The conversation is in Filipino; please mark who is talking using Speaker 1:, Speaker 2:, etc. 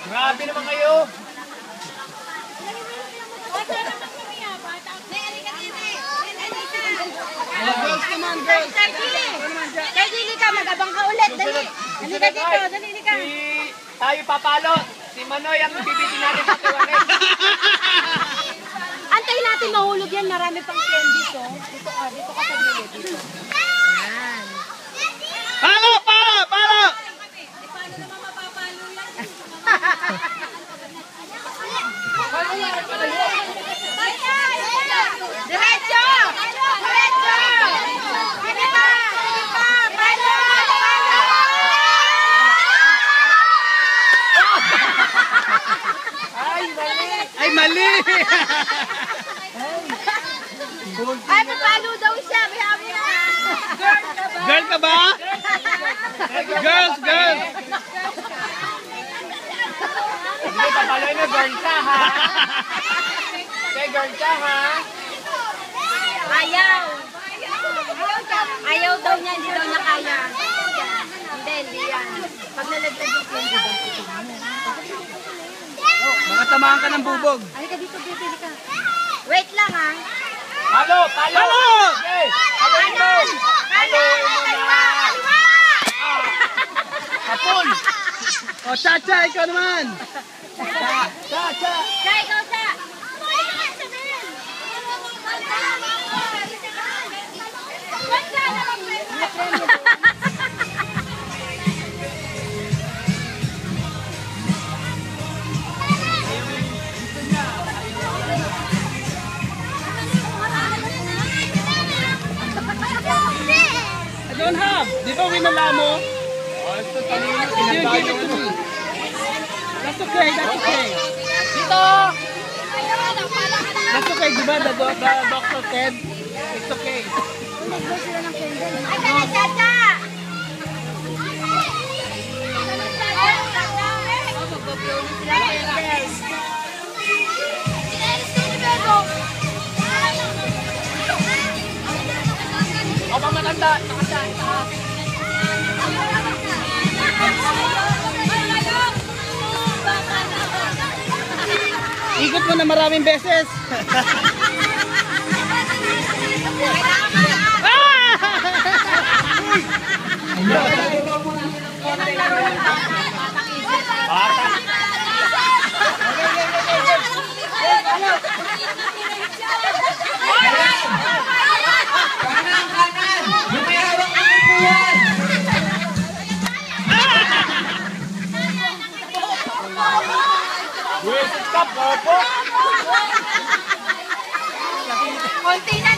Speaker 1: Grabe naman kayo.
Speaker 2: Girls naman, girls.
Speaker 3: Sir Gili ka, magabang ka ulit. Dali. Halika dito, dali ka.
Speaker 1: Tayo papalo. Si Manoy ang bibitin natin sa tuwanin.
Speaker 3: Antayin natin mahulog yan. Marami pang candies, oh. Dito ka sa gilid. Dito. Yan.
Speaker 2: Palo! Palo! Palo!
Speaker 3: Paano naman mapapalo yan? Diretso! Diretso! Sige pa! Sige pa! Palo!
Speaker 1: Ay, mali.
Speaker 2: Ay, mali!
Speaker 3: Ay, papalo daw siya. Bihabi na.
Speaker 2: Girl ka ba? Girls, girls!
Speaker 1: Hindi, papaloy na girl ka, ha? Okay, girl ka, ha?
Speaker 3: Ayaw. Ayaw daw niya, hindi daw niya kaya. Hindi yan. Pag nalaglag yung candy,
Speaker 2: Mga tamaan ka ng bubog.
Speaker 3: halika dito, bibili ka. Wait lang, ha?
Speaker 1: Palo! Palo!
Speaker 2: Palo!
Speaker 1: Okay, paloy mo! Paloy mo na! Kapon!
Speaker 2: O, Chacha, ikaw naman.
Speaker 1: Cha!
Speaker 3: Sa, ikaw sa.
Speaker 2: I don't have. Di ba winala mo? You give it to me. That's okay, that's okay.
Speaker 1: Dito!
Speaker 2: That's okay, di ba? The doctor said, it's okay.
Speaker 3: Ay, kaya, Chacha!
Speaker 1: O, pang matanda! Nakasya!
Speaker 2: Ikot mo na maraming beses.
Speaker 1: Bata! Wait, stop, Bobo!
Speaker 3: Konti na